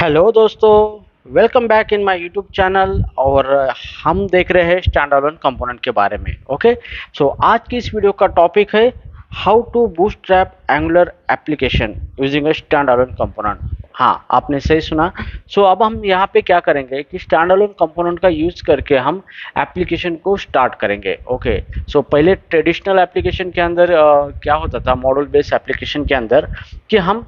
Hello दोस्तों, welcome back in my YouTube channel. और हम देख रहे हैं स्टैंड अलोन कंपोनेंट के बारे में। ओके, सो आज की इस वीडियो का टॉपिक है how to bootstrap Angular application using a stand alone component. हाँ, आपने सही सुना। सो अब हम यहाँ पे क्या करेंगे कि स्टैंड अलोन कंपोनेंट का यूज करके हम एप्लीकेशन को स्टार्ट करेंगे। ओके, सो पहले ट्रेडिशनल एप्लीकेशन के अंदर क्या होता था, मॉड्यूल बेस्ड एप्लीकेशन के अंदर, कि हम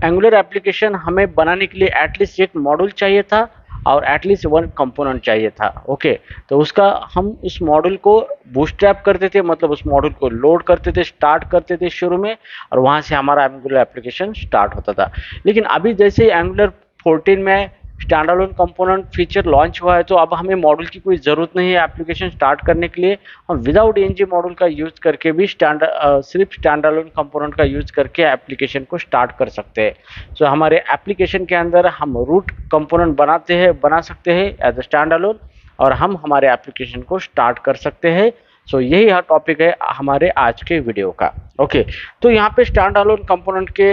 एंगुलर एप्लीकेशन हमें बनाने के लिए एटलीस्ट एक मॉड्यूल चाहिए था और एटलीस्ट वन कंपोनेंट चाहिए था। ओके, तो उसका हम उस मॉड्यूल को बूटस्ट्रैप करते थे, मतलब उस मॉड्यूल को लोड करते थे, स्टार्ट करते थे शुरू में, और वहां से हमारा एंगुलर एप्लीकेशन स्टार्ट होता था। लेकिन अभी जैसे ही एंगुलर 14 में stand alone component feature launch हुआ है, तो अब हमें मॉड्यूल की कोई ज़रूरत नहीं है एप्लीकेशन स्टार्ट करने के लिए। हम विदाउट एनजी मॉड्यूल का यूज करके भी सिर्फ स्टैंड अलोन कंपोनेंट का यूज करके एप्लीकेशन को स्टार्ट कर सकते हैं। सो हमारे एप्लीकेशन के अंदर हम रूट कंपोनेंट बना सकते हैं एज अ स्टैंड अलोन, और हम हमारे एप्लीकेशन को स्टार्ट कर सकते हैं। सो यही टॉपिक है हमारे आज के वीडियो का। ओके, तो यहाँ पे स्टैंड अलोन कंपोनेंट के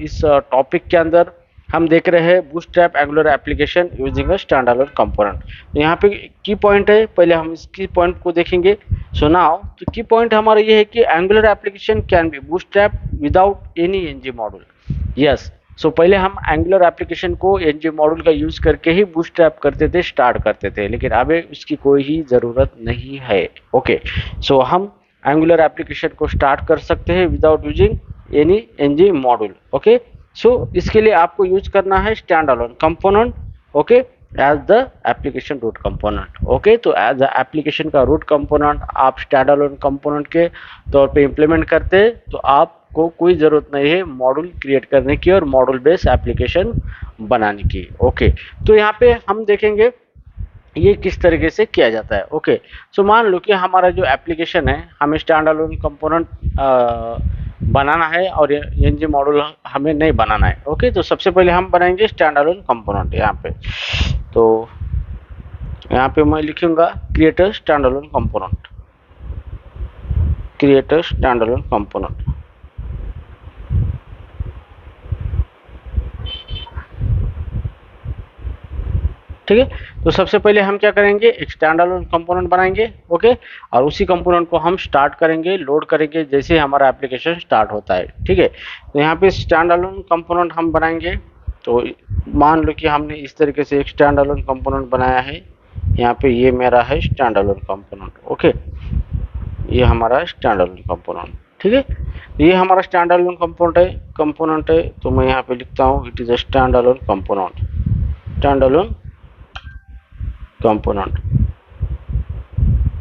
इस टॉपिक के अंदर हम देख रहे हैं bootstrap Angular application using a stand alone component. तो यहाँ पे की पॉइंट है, पहले हम इस की पॉइंट को देखेंगे। सो नाउ तो की पॉइंट हमारा ये है कि Angular application can be bootstrap without any NG module. Yes, so पहले हम एंगुलर एप्लीकेशन को एनजी मॉड्यूल का यूज करके ही बूटस्ट्रैप करते थे, स्टार्ट करते थे, लेकिन अभी उसकी कोई ही ज़रूरत नहीं है। ओके, सो हम एंगुलर एप्लीकेशन को स्टार्ट कर सकते हैं without using any NG module. Okay, so इसके लिए आपको यूज करना है stand alone component. Okay, as the application root component. Okay, तो एज द एप्लीकेशन का रूट कंपोनेंट आप स्टैंड अलोन कंपोनेंट के तौर पे इम्प्लीमेंट करते हैं, तो आपको कोई ज़रूरत नहीं है मॉड्यूल क्रिएट करने की और मॉड्यूल बेस्ड एप्लीकेशन बनाने की। ओके, तो यहाँ पे हम देखेंगे ये किस तरीके से किया जाता है। ओके, सो मान लो कि हमारा जो एप्लीकेशन है, हमें स्टैंड अलोन कंपोनेंट बनाना है और एनजी मॉड्यूल हमें नहीं बनाना है। ओके, तो सबसे पहले हम बनाएंगे स्टैंड अलोन कंपोनेंट। यहाँ पे तो यहाँ पे मैं लिखूंगा create a stand alone component, create a stand alone component. ठीक है, तो सबसे पहले हम क्या करेंगे, एक स्टैंड अलोन कंपोनेंट बनाएंगे। ओके, और उसी कंपोनेंट को हम स्टार्ट करेंगे, लोड करेंगे जैसे हमारा एप्लीकेशन स्टार्ट होता है। ठीक है, तो यहाँ पे स्टैंड अलोन कंपोनेंट हम बनाएंगे। तो मान लो कि हमने इस तरीके से एक स्टैंड अलोन कंपोनेंट बनाया है। यहाँ पे ये मेरा है स्टैंड अलोन कंपोनेंट। ओके, ये हमारा स्टैंड अलोन कंपोनेंट। ठीक है, ये हमारा स्टैंड अलोन कंपोनेंट है। तो मैं यहाँ पे लिखता हूँ it is a stand alone component, stand alone component.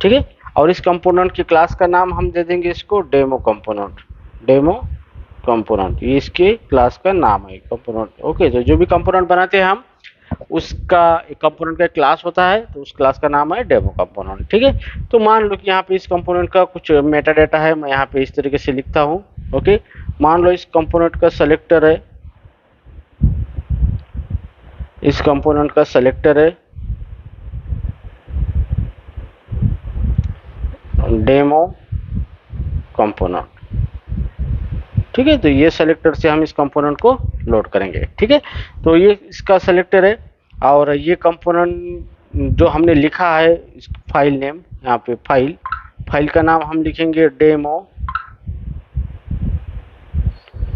ठीक है, और इस कंपोनेंट की क्लास का नाम हम दे देंगे इसको डेमो कंपोनेंट, डेमो कंपोनेंट, ये इसके क्लास का नाम है कंपोनेंट। ओके, तो जो भी कंपोनेंट बनाते हैं हम, उसका एक कंपोनेंट का क्लास होता है, तो उस क्लास का नाम है डेमो कंपोनेंट। ठीक है, तो मान लो कि यहाँ पे इस कंपोनेंट का कुछ मेटा डेटा है, मैं यहाँ पे इस तरीके से लिखता हूँ। ओके, मान लो इस कंपोनेंट का सेलेक्टर है, इस कंपोनेंट का सेलेक्टर है डेमो कंपोनेंट। ठीक है, तो ये सेलेक्टर से हम इस कंपोनेंट को लोड करेंगे। ठीक है, तो ये इसका सेलेक्टर है, और ये कंपोनेंट जो हमने लिखा है, इस फाइल नेम, यहाँ पे फाइल का नाम हम लिखेंगे डेमो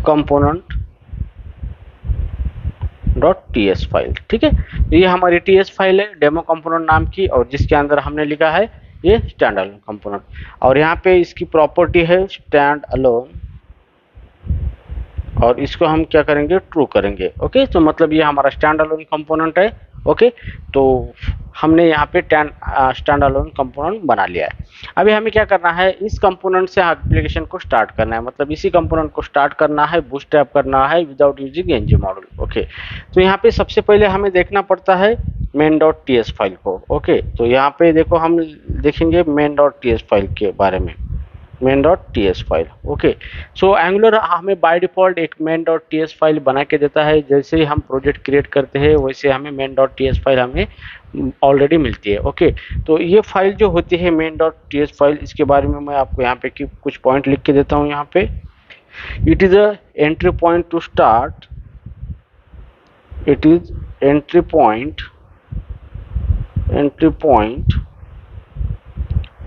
कंपोनेंट .ts फाइल। ठीक है, तो ये हमारी ts फाइल है डेमो कंपोनेंट नाम की, और जिसके अंदर हमने लिखा है ये स्टैंड अलोन कंपोनेंट, और यहाँ पे इसकी प्रॉपर्टी है स्टैंड अलोन, और इसको हम क्या करेंगे, ट्रू करेंगे। ओके, तो मतलब ये हमारा स्टैंड अलोन कंपोनेंट है। ओके, तो हमने यहाँ पे स्टैंड अलोन कंपोनेंट बना लिया है। अभी हमें क्या करना है, इस कंपोनेंट से एप्लीकेशन को स्टार्ट करना है, मतलब इसी कंपोनेंट को स्टार्ट करना है, बूटस्ट्रैप करना है without using NG module. Okay, तो यहाँ पे सबसे पहले हमें देखना पड़ता है main.ts फाइल को। ओके, तो यहाँ पे देखो हम देखेंगे main.ts फाइल के बारे में, main.ts file. Okay, so angular हमें बाय डिफॉल्ट एक main.ts फाइल बना के देता है। जैसे ही हम प्रोजेक्ट क्रिएट करते हैं, वैसे हमें main.ts फाइल हमें ऑलरेडी मिलती है। ओके, तो ये फाइल जो होती है main.ts फाइल, इसके बारे में मैं आपको यहाँ पे कुछ पॉइंट लिख के देता हूँ। यहाँ पे it is a entry point two start it is entry point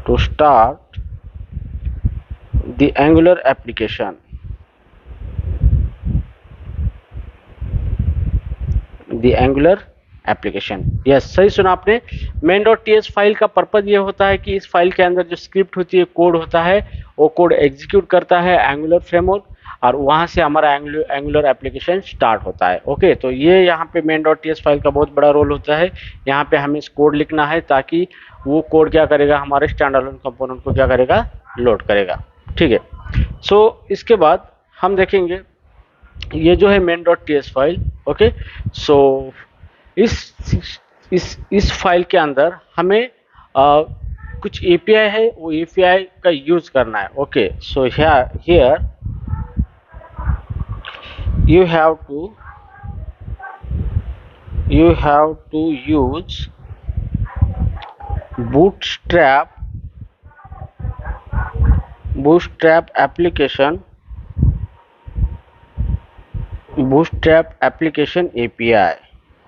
to start the Angular application. Yes, सही सुना आपने। main.ts फाइल का पर्पज ये होता है कि इस फाइल के अंदर जो स्क्रिप्ट होती है, कोड होता है, वो कोड एग्जीक्यूट करता है एंगुलर फ्रेमवर्क, और वहां से हमारा एंगुलर एप्लीकेशन स्टार्ट होता है। ओके, तो ये यहाँ पे main.ts फाइल का बहुत बड़ा रोल होता है। यहाँ पे हमें कोड लिखना है ताकि वो कोड क्या करेगा, हमारे स्टैंड अलोन कंपोनेंट को क्या करेगा, लोड करेगा। ठीक है, सो इसके बाद हम देखेंगे ये जो है main.ts फाइल। ओके, सो इस फाइल के अंदर हमें कुछ एपीआई है, वो एपीआई का यूज करना है। Okay, so here you have to use bootstrap application API।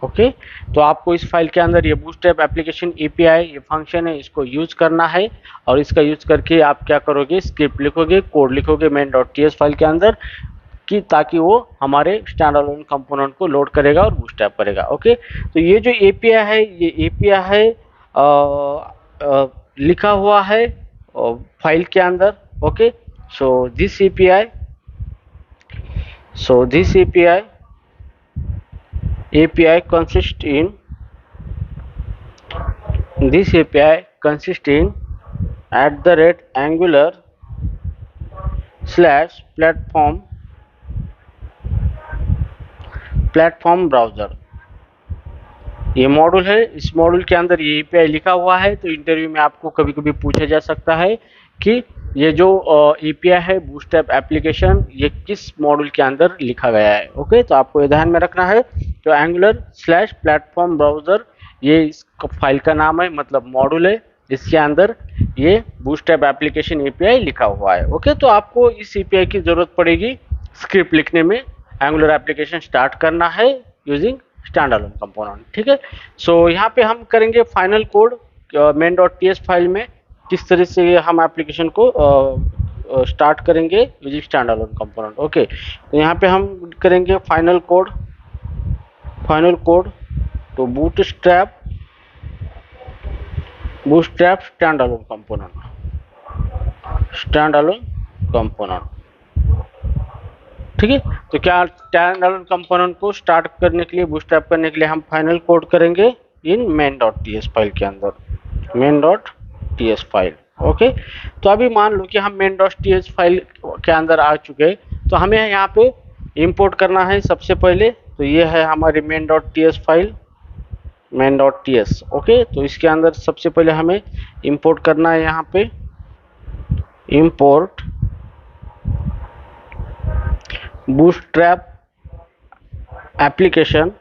Okay, तो आपको इस फाइल के अंदर ये बूटस्ट्रैप एप्लीकेशन API ये फंक्शन है, इसको यूज करना है, और इसका यूज करके आप क्या करोगे, स्क्रिप्ट लिखोगे, कोड लिखोगे main.ts फाइल के अंदर, कि ताकि वो हमारे स्टैंड अलोन कंपोनेंट को लोड करेगा और बूटस्ट्रैप करेगा। ओके, तो ये जो एपीआई है, ये एपीआई है लिखा हुआ है फाइल के अंदर। Okay, so this API consists in @angular /platform browser। ये मॉड्यूल है, इस मॉड्यूल के अंदर ये एपीआई लिखा हुआ है। तो इंटरव्यू में आपको कभी कभी पूछा जा सकता है कि ये जो एपीआई है बूटस्ट्रैप एप्लीकेशन, ये किस मॉड्यूल के अंदर लिखा गया है। ओके, तो आपको ये ध्यान में रखना है। तो angular/platform browser ये इस फाइल का नाम है, मतलब मॉड्यूल है, इसके अंदर ये बूटस्ट्रैप एप्लीकेशन एपीआई लिखा हुआ है। ओके, तो आपको इस एपीआई की जरूरत पड़ेगी स्क्रिप्ट लिखने में, एंगुलर एप्लीकेशन स्टार्ट करना है यूजिंग स्टैंड अलोन कंपोनेंट। ठीक है, सो यहाँ पे हम करेंगे फाइनल कोड main.ts फाइल में, किस तरह से हम एप्लीकेशन को स्टार्ट करेंगे using stand alone component. Okay, तो यहाँ पे हम करेंगे फाइनल कोड तो बूटस्ट्रैप स्टैंड अलोन कंपोनेंट। ठीक है, तो क्या स्टैंड अलोन कंपोनेंट को स्टार्ट करने के लिए, बूटस्ट्रैप करने के लिए हम फाइनल कोड करेंगे इन main.ts फाइल के अंदर, main.ts फाइल। ओके, तो अभी मान लो कि हम main.ts फाइल के अंदर आ चुके हैं, तो हमें यहाँ पे इंपोर्ट करना है सबसे पहले। तो ये है हमारी main.ts फाइल, main.ts। ओके, तो इसके अंदर सबसे पहले हमें इंपोर्ट करना है, यहाँ पे import bootstrap application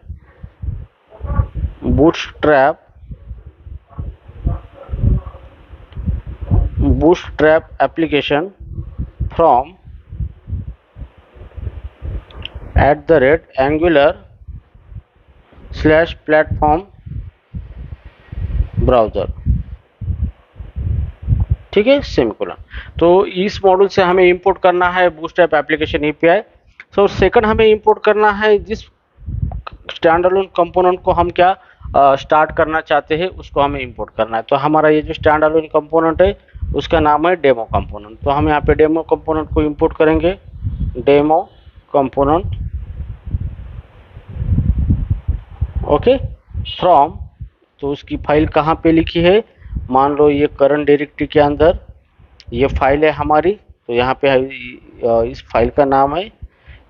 from @angular/platform browser। ठीक है, सेमीकोलन। तो इस मॉड्यूल से हमें इंपोर्ट करना है bootstrap application API. So second हमें इंपोर्ट करना है जिस स्टैंड अलोन कंपोनेंट को हम क्या स्टार्ट करना चाहते हैं, उसको हमें इंपोर्ट करना है। तो हमारा ये जो स्टैंड अलोन कंपोनेंट है, उसका नाम है डेमो कंपोनेंट। तो हम यहाँ पे डेमो कंपोनेंट को इंपोर्ट करेंगे, डेमो कंपोनेंट। ओके, फ्रॉम, तो उसकी फाइल कहाँ पे लिखी है, मान लो ये करंट डायरेक्टरी के अंदर ये फाइल है हमारी। तो यहाँ पे इस फाइल का नाम है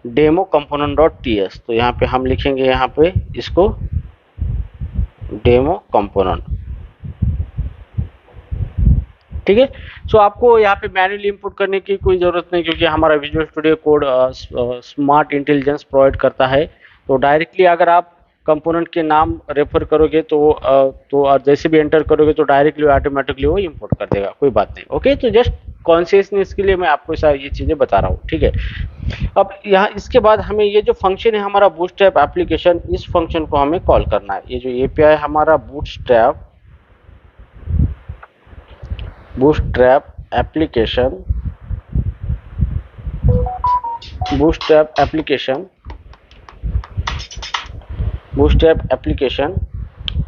डेमो component.ts। तो यहाँ पे हम लिखेंगे, यहाँ पे इसको डेमो कंपोनेंट। ठीक है, सो आपको यहाँ पे मैन्युअली इंपोर्ट करने की कोई ज़रूरत नहीं, क्योंकि हमारा visual studio code smart intelligence provide करता है। तो डायरेक्टली अगर आप कंपोनेंट के नाम रेफर करोगे तो और जैसे भी एंटर करोगे तो डायरेक्टली ऑटोमेटिकली वो इंपोर्ट कर देगा, कोई बात नहीं। ओके, तो जस्ट कॉन्शियसनेस के लिए मैं आपको सारी ये चीजें बता रहा हूँ, ठीक है। अब यहाँ इसके बाद हमें ये जो फंक्शन है हमारा बूटस्ट्रैप एप्लीकेशन, इस फंक्शन को हमें कॉल करना है। ये जो एपीआई हमारा बूटस्ट्रैप एप्लीकेशन बूटस्ट्रैप एप्लीकेशन,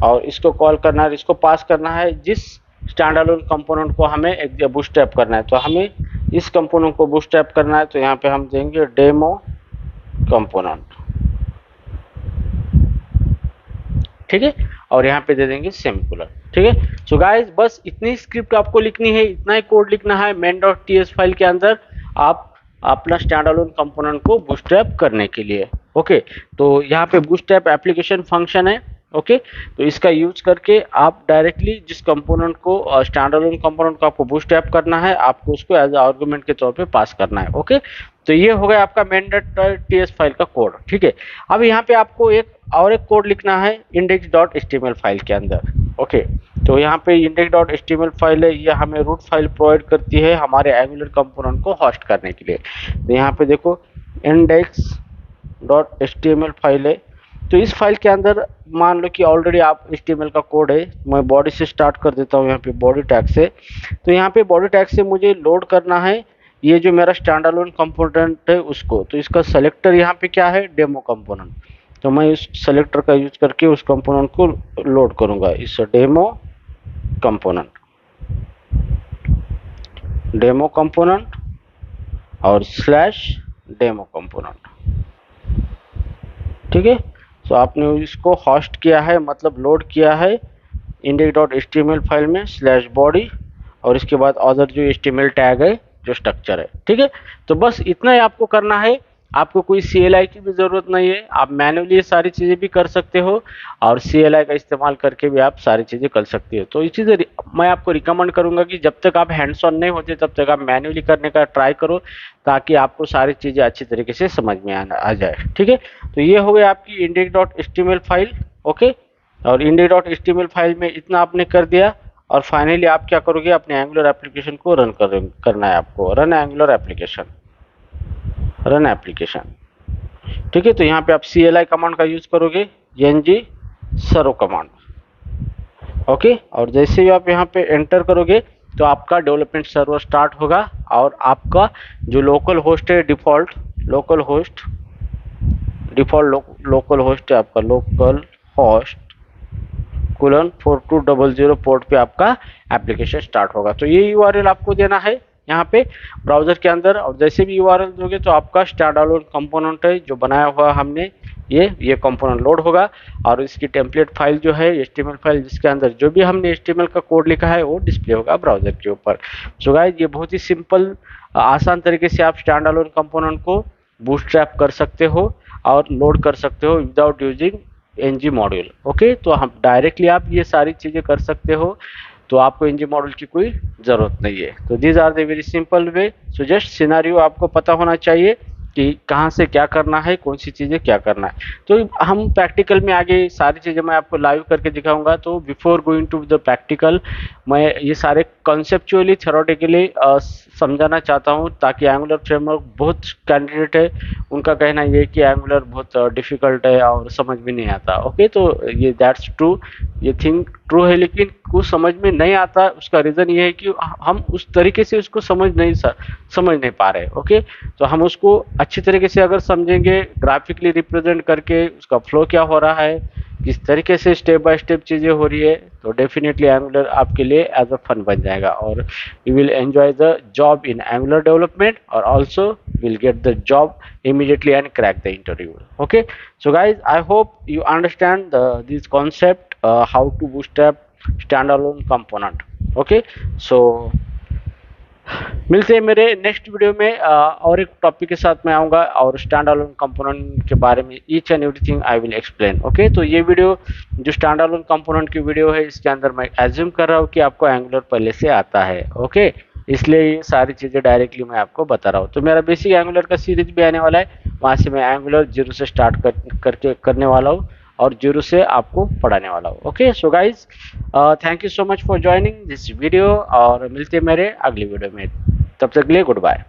और इसको कॉल करना है, इसको पास करना है जिस स्टैंडअलोन कंपोनेंट को हमें एक बूटस्ट्रैप करना है। तो हमें इस कंपोनेंट को बूटस्ट्रैप करना है, तो यहाँ पे हम देंगे डेमो कंपोनेंट, ठीक है, और यहाँ पे दे देंगे सेमीकोलन, ठीक है। सो गाइस, बस इतनी स्क्रिप्ट आपको लिखनी है, इतना ही कोड लिखना है main.ts फाइल के अंदर आप अपना स्टैंडअलोन कंपोनेंट को बूटस्ट्रैप करने के लिए। ओके, तो यहाँ पे बूटस्ट्रैप एप्लीकेशन फंक्शन है। ओके, तो इसका यूज करके आप डायरेक्टली जिस कंपोनेंट को स्टैंडअलोन कंपोनेंट को आपको बूटस्ट्रैप करना है, आपको उसको एज आर्गुमेंट के तौर पे पास करना है। ओके, तो ये हो गया आपका main.ts फाइल का कोड, ठीक है। अब यहाँ पे आपको एक कोड लिखना है index.html फाइल के अंदर। ओके, तो यहाँ पे index.html फाइल है, ये हमें रूट फाइल प्रोवाइड करती है हमारे एंगुलर कंपोनेंट को होस्ट करने के लिए। तो यहाँ पे देखो index.html फाइल है, तो इस फाइल के अंदर मान लो कि ऑलरेडी आप HTML का कोड है। मैं बॉडी से स्टार्ट कर देता हूँ, यहाँ पे बॉडी टैग से। तो यहाँ पे बॉडी टैग से मुझे लोड करना है ये जो मेरा स्टैंडअलोन कंपोनेंट है उसको। तो इसका सेलेक्टर यहाँ पे क्या है, डेमो कंपोनेंट। तो मैं इस सेलेक्टर का यूज करके उस कंपोनेंट को लोड करूंगा, इस डेमो कंपोनेंट और /डेमो कंपोनेंट, ठीक है। तो आपने इसको होस्ट किया है, मतलब लोड किया है index.html फाइल में /body, और इसके बाद अदर जो HTML टैग है, जो स्ट्रक्चर है, ठीक है। तो बस इतना ही आपको करना है, आपको कोई CLI की भी जरूरत नहीं है। आप मैन्युअली ये सारी चीजें भी कर सकते हो, और CLI का इस्तेमाल करके भी आप सारी चीजें कर सकते हो। तो ये चीजें मैं आपको रिकमेंड करूंगा कि जब तक आप हैंड्स ऑन नहीं होते तब तक आप मैन्युअली करने का ट्राई करो, ताकि आपको सारी चीजें अच्छी तरीके से समझ में आ जाए, ठीक है। तो ये हो गया आपकी index.html फाइल। ओके, और index.html फाइल में इतना आपने कर दिया, और फाइनली आप क्या करोगे, अपने एंगुलर एप्लीकेशन को करना है आपको, रन एप्लीकेशन, ठीक है। तो यहाँ पे आप CLI कमांड का यूज करोगे, ng servo कमांड। ओके, और जैसे ही आप यहाँ पे एंटर करोगे तो आपका डेवलपमेंट सर्वर स्टार्ट होगा, और आपका जो लोकल होस्ट है, डिफॉल्ट लोकल होस्ट है आपका, लोकल होस्ट :4200 पोर्ट पे आपका एप्लीकेशन स्टार्ट होगा। तो ये URL आपको देना है यहाँ पे ब्राउजर के अंदर, और जैसे भी URL दोगे तो आपका स्टैंडअलोन कंपोनेंट है जो बनाया हुआ हमने, ये कंपोनेंट लोड होगा, और इसकी टेम्पलेट फाइल जो है HTML फाइल, जिसके अंदर जो भी हमने HTML का कोड लिखा है वो डिस्प्ले होगा ब्राउजर के ऊपर। सो गाइस, ये बहुत ही सिंपल आसान तरीके से आप स्टैंडअलोन कंपोनेंट को बूटस्ट्रैप कर सकते हो और लोड कर सकते हो without using ng module. Okay, तो हम डायरेक्टली आप ये सारी चीजें कर सकते हो, तो आपको ng मॉड्यूल की कोई जरूरत नहीं है। तो these are the very simple way. So just scenario आपको पता होना चाहिए कि कहाँ से क्या करना है, कौन सी चीजें क्या करना है। तो हम प्रैक्टिकल में आगे सारी चीजें मैं आपको लाइव करके दिखाऊंगा। तो before going to the practical, मैं ये सारे कॉन्सेप्चुअली थ्योरेटिकली समझाना चाहता हूँ, ताकि एंगुलर फ्रेमवर्क बहुत कैंडिडेट है उनका कहना ये है कि एंगुलर बहुत डिफिकल्ट है और समझ में नहीं आता। ओके, तो ये दैट्स ट्रू, ये थिंग ट्रू है, लेकिन कुछ समझ में नहीं आता। उसका रीजन ये है कि हम उस तरीके से उसको समझ नहीं पा रहे। ओके, तो हम उसको अच्छी तरीके से अगर समझेंगे, ग्राफिकली रिप्रेजेंट करके उसका फ्लो क्या हो रहा है, किस तरीके से स्टेप बाय स्टेप चीजें हो रही है, तो डेफिनेटली एंगुलर आपके लिए एज अ फन बन जाएगा, और you will enjoy the job in Angular development, और also will get the job immediately and crack the interview. Okay, so guys, I hope you understand this concept, how to bootstrap standalone component. Okay, so मिलते हैं मेरे next video में, और एक topic के साथ मैं आऊँगा, और स्टैंड अलोन कंपोनेंट के बारे में each and everything I will explain. Okay, तो ये वीडियो जो स्टैंड अलोन कंपोनेंट की वीडियो है, इसके अंदर मैं एज्यूम कर रहा हूँ कि आपको एंगुलर पहले से आता है। ओके, इसलिए ये सारी चीज़ें डायरेक्टली मैं आपको बता रहा हूँ। तो मेरा बेसिक एंगुलर का सीरीज भी आने वाला है, वहाँ से मैं एंगुलर 0 से स्टार्ट करके करने वाला हूँ, और जीरो से आपको पढ़ाने वाला हूँ। Okay so guys, thank you so much for joining this video और मिलते हैं मेरे अगली वीडियो में। तब तक के लिए गुड बाय।